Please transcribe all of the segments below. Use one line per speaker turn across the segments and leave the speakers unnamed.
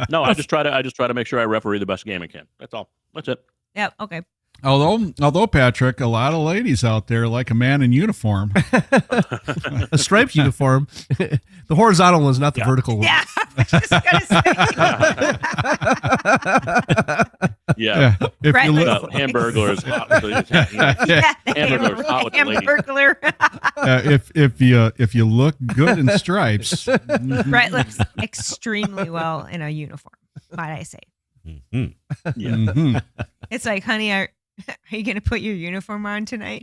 No, I just try to make sure I referee the best game I can. That's all. That's it.
Yeah. Okay.
Although Patrick, a lot of ladies out there like a man in uniform.
A striped uniform. The horizontal one's not the vertical one.
Yeah. I was just gonna say.
Yeah.
If
Right,
you
like-
look,
Hamburglers hot with the
Yeah, the
Hamburgers hot with the lady.
Hamburglar.
if you look good in stripes,
Brett looks extremely well in a uniform, might I say.
Yeah.
mhm.
It's like, honey, are you going to put your uniform on tonight?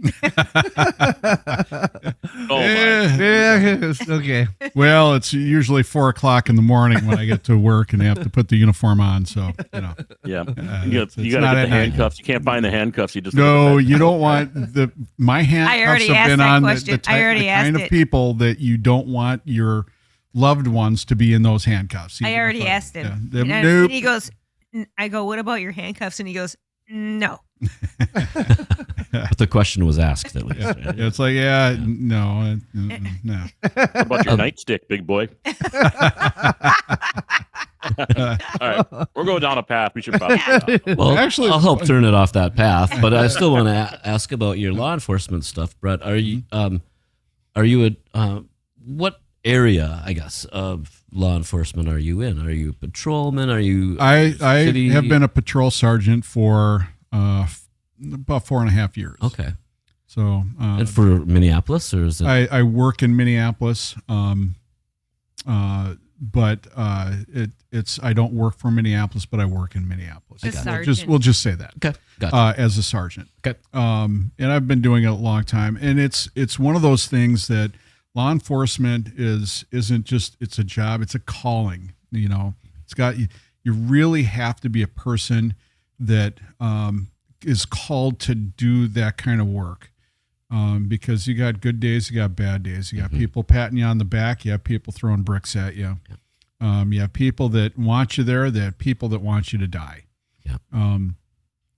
Oh my.
Yeah, okay.
Well, it's usually 4:00 in the morning when I get to work and I have to put the uniform on. So
Yeah. You
it's
got to
not
get the
at night.
handcuffs. You can't find the handcuffs. You just
No, you don't want my handcuffs
already
have
asked
been
that
on
question. I already
the kind
asked
of
it.
people that you don't want your loved ones to be in those handcuffs.
I
even
already
if
asked him.
Yeah.
And
Nope.
he goes, I go, what about your handcuffs? And he goes, no.
But the question was asked at least.
Yeah.
right?
It's like, no.
What about your nightstick, big boy? All right. We're going down a path. We should probably stop.
Well,
Actually,
I'll help turn it off that path. But I still want to ask about your law enforcement stuff, Brett. Are you what area, I guess, of law enforcement are you in? Are you a patrolman? Are you?
I
city?
have been a patrol sergeant for about 4.5 years.
Okay.
So,
And for Minneapolis, or is it?
I work in Minneapolis, but it's I don't work for Minneapolis, but I work in Minneapolis.
Just
We'll
sergeant.
we'll just say that.
Okay. Gotcha.
As a sergeant.
Okay.
And I've been doing it a long time, and it's one of those things that law enforcement isn't just, it's a job, it's a calling. It's got you really have to be a person that is called to do that kind of work. Because you got good days, you got bad days. You got people patting you on the back. You have people throwing bricks at you. You have people that want you there. There are people that want you to die.
Yeah.
And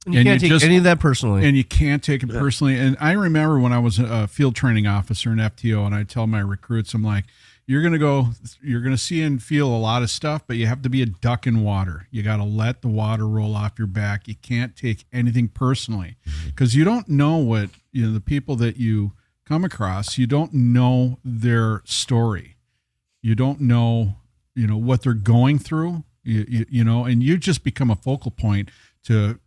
you can't take any of that personally.
And you can't take it personally. And I remember when I was a field training officer in FTO, and I tell my recruits, I'm like, you're going to see and feel a lot of stuff, but you have to be a duck in water. You got to let the water roll off your back. You can't take anything personally because you don't know what, the people that you come across, you don't know their story. You don't know, what they're going through, and you just become a focal point to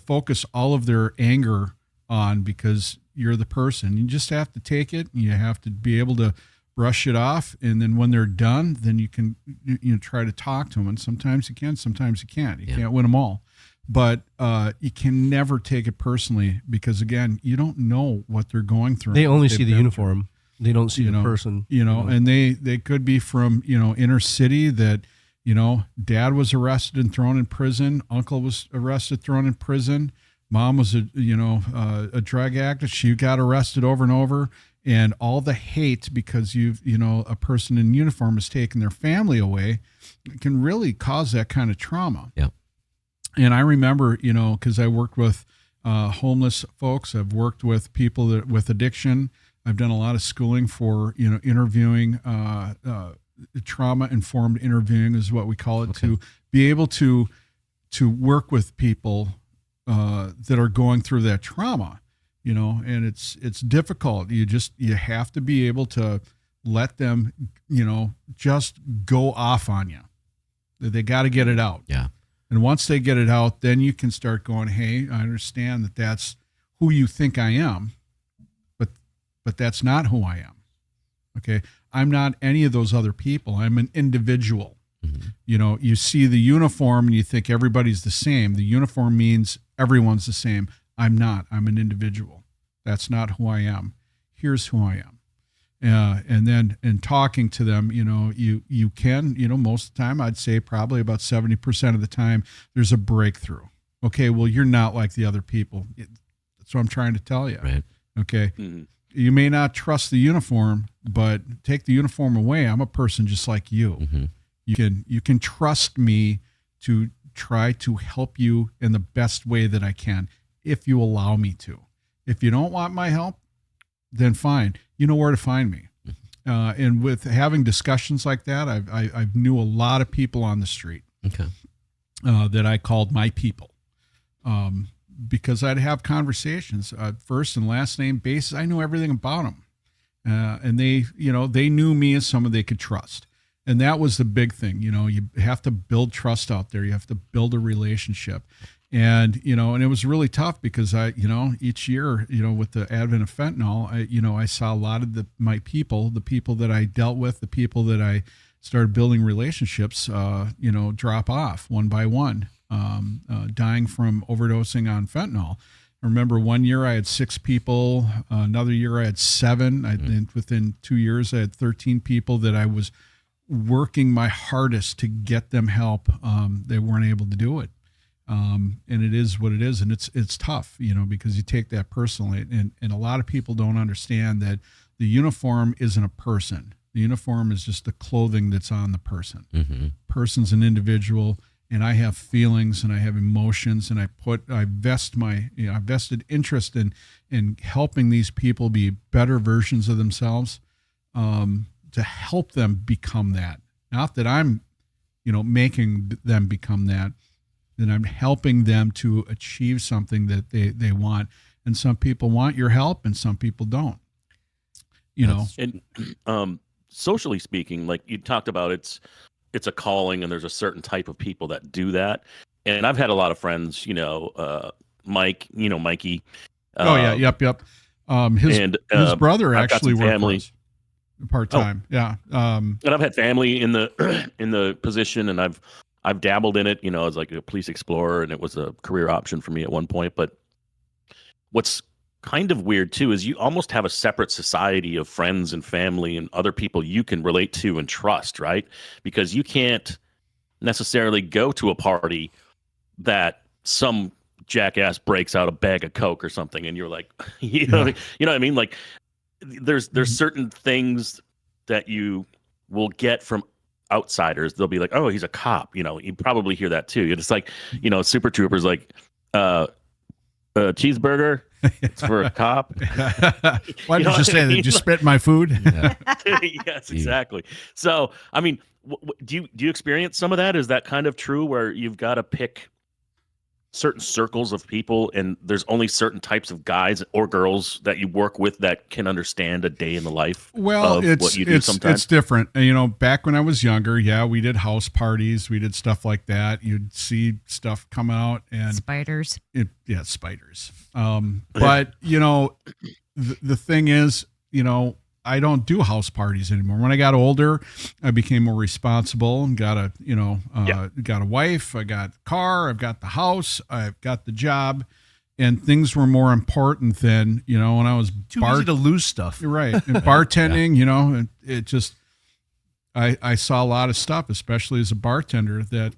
focus all of their anger on because you're the person. You just have to take it. And you have to be able to brush it off, and then when they're done, then you can try to talk to them. And sometimes you can, sometimes you can't. You can't win them all, but you can never take it personally because again, you don't know what they're going through.
They only see the uniform. They don't see the person.
And they could be from inner city that dad was arrested and thrown in prison, uncle was arrested, thrown in prison, mom was a drug addict, she got arrested over and over. And all the hate because a person in uniform has taken their family away can really cause that kind of trauma.
Yeah.
And I remember, because I worked with homeless folks, I've worked with people with addiction. I've done a lot of schooling for, interviewing, trauma-informed interviewing is what we call it, to be able to work with people that are going through that trauma. And it's difficult. You have to be able to let them, just go off on you. They got to get it out.
Yeah.
And once they get it out, then you can start going, hey, I understand that that's who you think I am, but that's not who I am. Okay. I'm not any of those other people. I'm an individual. Mm-hmm. You see the uniform and you think everybody's the same. The uniform means everyone's the same. I'm not. I'm an individual. That's not who I am. Here's who I am. And then in talking to them, you can, most of the time, I'd say probably about 70% of the time, there's a breakthrough. Okay, well, you're not like the other people. That's what I'm trying to tell you.
Right.
Okay.
Mm-hmm.
You may not trust the uniform, but take the uniform away. I'm a person just like you.
Mm-hmm.
You can trust me to try to help you in the best way that I can, if you allow me to. If you don't want my help, then fine. You know where to find me. And with having discussions like that, I've knew a lot of people on the street
Okay.
that I called my people, because I'd have conversations, first and last name basis. I knew everything about them, and they knew me as someone they could trust, and that was the big thing. You have to build trust out there. You have to build a relationship. And, and it was really tough because each year, with the advent of fentanyl, I saw a lot of my people, the people that I dealt with, the people that I started building relationships, drop off one by one, dying from overdosing on fentanyl. I remember one year I had 6 people, another year I had 7. And within 2 years, I had 13 people that I was working my hardest to get them help. They weren't able to do it. And it is what it is. And it's tough, because you take that personally, and a lot of people don't understand that the uniform isn't a person. The uniform is just the clothing that's on the person.
Mm-hmm.
Person's an individual, and I have feelings and I have emotions, and I vested interest in helping these people be better versions of themselves, to help them become that. Not that I'm, making them become that. Then I'm helping them to achieve something that they want. And some people want your help and some people don't,
And socially speaking, like you talked about, it's a calling, and there's a certain type of people that do that. And I've had a lot of friends, Mike, Mikey.
Yep. His brother
I've got
actually
some
worked
family.
for us part-time. Yeah.
And I've had family in the position, and I've dabbled in it, as like a police explorer, and it was a career option for me at one point. But what's kind of weird too is you almost have a separate society of friends and family and other people you can relate to and trust, right? Because you can't necessarily go to a party that some jackass breaks out a bag of Coke or something, and you're like, you know what I mean? Like there's certain things that you will get from outsiders. They'll be like, oh, he's a cop. You probably hear that too. It's like, Super Troopers, like, cheeseburger. It's for a cop.
Why did you say that? Did you spit my food?
Yeah.
Yes, exactly. So, I mean, do you experience some of that? Is that kind of true, where you've got to pick certain circles of people, and there's only certain types of guys or girls that you work with that can understand a day in the life of what you do sometimes?
It's different. Back when I was younger, we did house parties. We did stuff like that. You'd see stuff come out and
Spiders.
Spiders. But the thing is, I don't do house parties anymore. When I got older, I became more responsible and got a wife, I got a car, I've got the house, I've got the job, and things were more important than, when I was
Too easy to lose stuff.
Right. And bartending, and it just, I saw a lot of stuff, especially as a bartender, that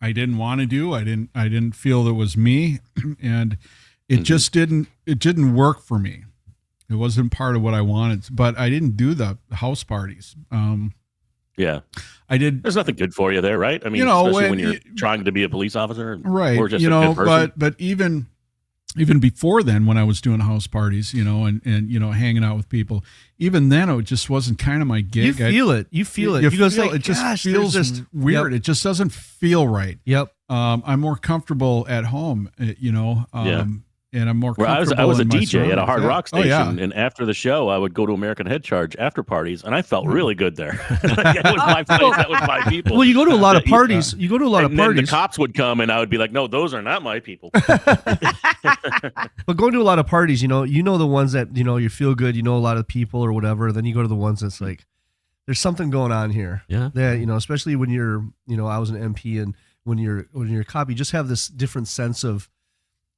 I didn't want to do. I didn't feel it was me, and it just didn't work for me. It wasn't part of what I wanted, but I didn't do the house parties.
Yeah,
I did.
There's nothing good for you there, right? I mean, especially when you're trying to be a police officer,
right?
Or just a good person.
But even before then, when I was doing house parties, and hanging out with people, even then it just wasn't kind of my gig.
You feel it. You feel it.
It just feels just weird. Yep. It just doesn't feel right.
Yep.
I'm more comfortable at home, and I'm more comfortable.
I was a
in my
DJ at a hard rock station,
and
after the show, I would go to American Head Charge after parties, and I felt really good there. It was my place. That was my people.
Well, you go to a lot of parties. You go to a lot of parties.
Then the cops would come, and I would be like, "No, those are not my people."
But going to a lot of parties, you know the ones that you feel good. You know a lot of people or whatever. Then you go to the ones that's like, there's something going on here.
Yeah.
That especially when you're, I was an MP, and when you're a cop, you just have this different sense of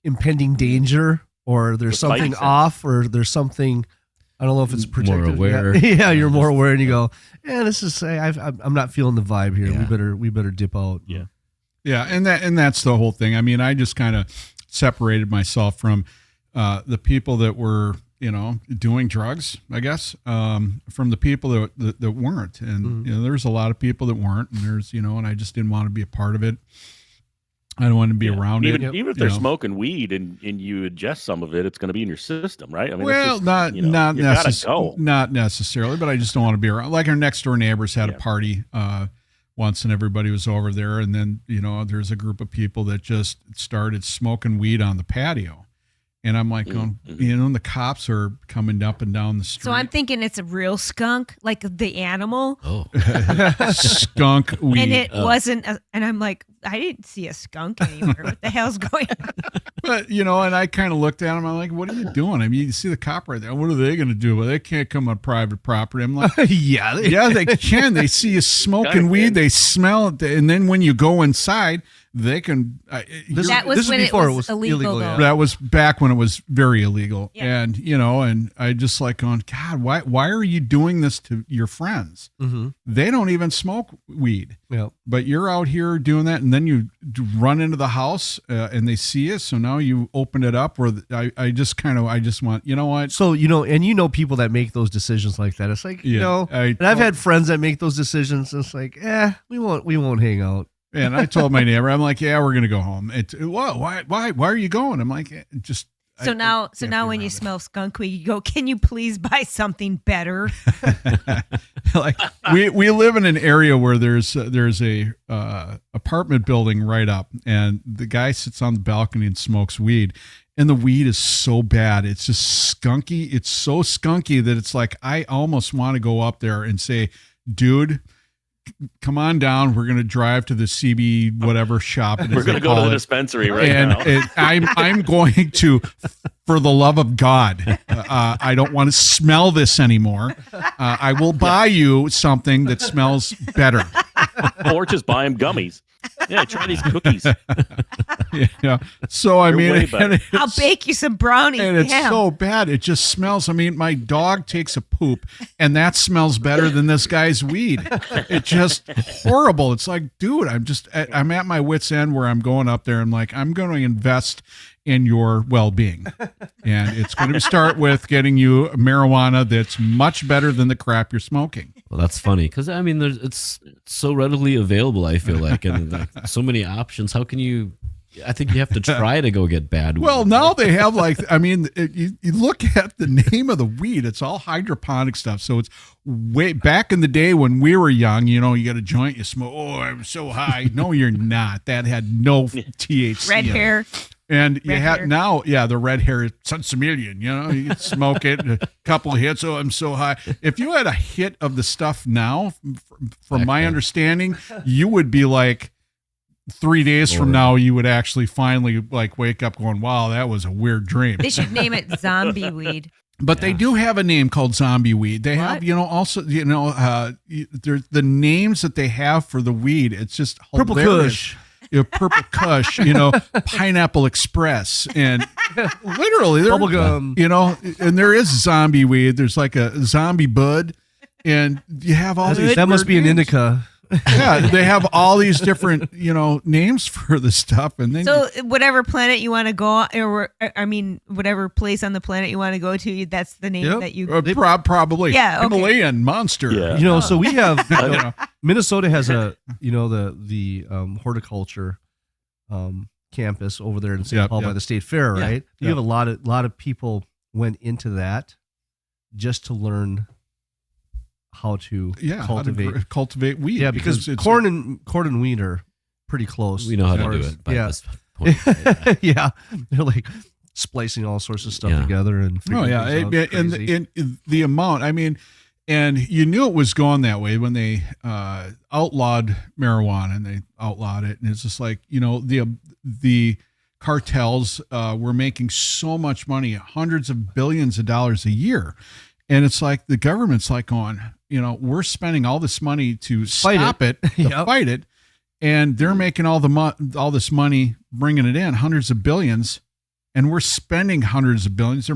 impending danger, or there's something off, or there's something, I don't know if it's protected.
More aware.
Yeah, you're more aware, and you go, this is, I'm not feeling the vibe here.
Yeah.
We better dip out.
Yeah, and that's the whole thing. I mean, I just kind of separated myself from the people that were doing drugs, I guess, from the people that weren't, and there's a lot of people that weren't, and there's and I just didn't want to be a part of it. I don't want to be around
even,
it.
Even if they're smoking weed and you ingest some of it, it's going to be in your system, right? I mean,
well, not necessarily, but I just don't want to be around. Like our next door neighbors had a party once, and everybody was over there, and then there's a group of people that just started smoking weed on the patio. And I'm like, and the cops are coming up and down the street.
So I'm thinking it's a real skunk, like the animal.
Oh,
skunk weed.
And it wasn't, and I'm like, I didn't see a skunk anywhere. What the hell's going on?
But, and I kind of looked at him. I'm like, what are you doing? I mean, you see the cop right there. What are they going to do? Well, they can't come on private property. I'm like, yeah, they can. They see you smoking weed. They smell it. And then when you go inside, they can.
That was when it was illegal.
Yeah. That was back when it was very illegal. Yeah. And, and I just like going, God, why are you doing this to your friends?
Mm-hmm.
They don't even smoke weed.
Yeah.
But you're out here doing that. And then you run into the house and they see you. So now you open it up, or I just want, you know what?
So, and people that make those decisions like that. It's like, and I've had friends that make those decisions. It's like, we won't hang out.
And I told my neighbor, I'm like, yeah, we're going to go home. Why are you going? I'm like, just.
So now when you smell skunk weed, you go, can you please buy something better?
Like we live in an area where there's a apartment building right up, and the guy sits on the balcony and smokes weed, and the weed is so bad. It's just skunky. It's so skunky that it's like, I almost want to go up there and say, dude, come on down. We're going to drive to the CB whatever shop.
We're going to go to the dispensary now.
I'm going to, for the love of God, I don't want to smell this anymore. I will buy you something that smells better.
Or just buy him gummies. Yeah, try these cookies.
Yeah. So I mean,
I'll bake you some brownies.
And it's so bad. It just smells. I mean, my dog takes a poop, and that smells better than this guy's weed. It's just horrible. It's like, dude, I'm at my wit's end where I'm going up there. I'm like, I'm going to invest in your well-being, and it's going to start with getting you marijuana that's much better than the crap you're smoking.
Well, that's funny because I mean, it's so readily available. I feel like, and so many options. How can you? I think you have to try to go get bad weed.
Well, now they have you look at the name of the weed. It's all hydroponic stuff. So it's way back in the day when we were young. You got a joint, you smoke. Oh, I'm so high. No, you're not. That had no THC.
Red hair.
And you have now, the red hair, Sensimilian, you smoke it, a couple of hits. Oh, I'm so high. If you had a hit of the stuff now, from my understanding, you would be like 3 days from now, you would actually finally wake up going, wow, that was a weird dream.
They should name it zombie weed.
But they do have a name called zombie weed. They have, also, there's the names that they have for the weed. It's just
Purple Kush.
Purple Kush, Pineapple Express, and literally,
bubblegum,
and there is zombie weed. There's like a zombie bud, and you have all these.
That must be an indica.
Yeah, they have all these different, names for the stuff, and then
whatever planet you want to go, or whatever place on the planet you want to go to, that's the name that you
probably Himalayan monster.
Yeah. So we have Minnesota has a the horticulture campus over there in St. Paul by the State Fair, right? You have a lot of people went into that just to learn how to
cultivate weed.
Yeah, because corn and wheat are pretty close.
We know how to do it.
By this point. Yeah, they're like splicing all sorts of stuff together and.
And the amount. I mean, and you knew it was going that way when they outlawed marijuana, and they outlawed it, and it's just like the cartels were making so much money, hundreds of billions of dollars a year. And it's like the government's like going, we're spending all this money to stop it, to fight it, and they're making all this money, bringing it in, hundreds of billions, and we're spending hundreds of billions.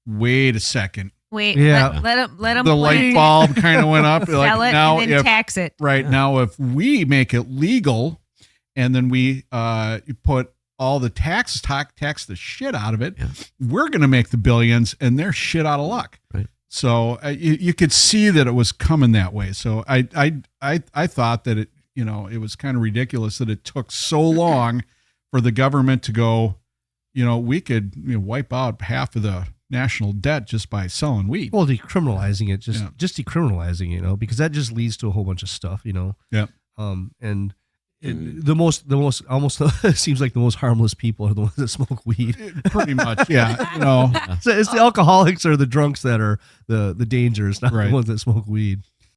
Wait a second.
Let them.
The light bulb kind of went up.
Sell it
now,
and then tax it.
Right now, if we make it legal, and then we put all the tax the shit out of it, we're going to make the billions, and they're shit out of luck.
Right.
So you could see that it was coming that way. So I thought that it was kind of ridiculous that it took so long for the government to go, we could wipe out half of the national debt just by selling weed.
Well, decriminalizing it, just decriminalizing, because that just leads to a whole bunch of stuff,
Yeah.
And the most almost seems like the most harmless people are the ones that smoke weed.
Pretty much, yeah.
So it's the alcoholics or the drunks that are the dangers, not
Right.
the ones that smoke weed.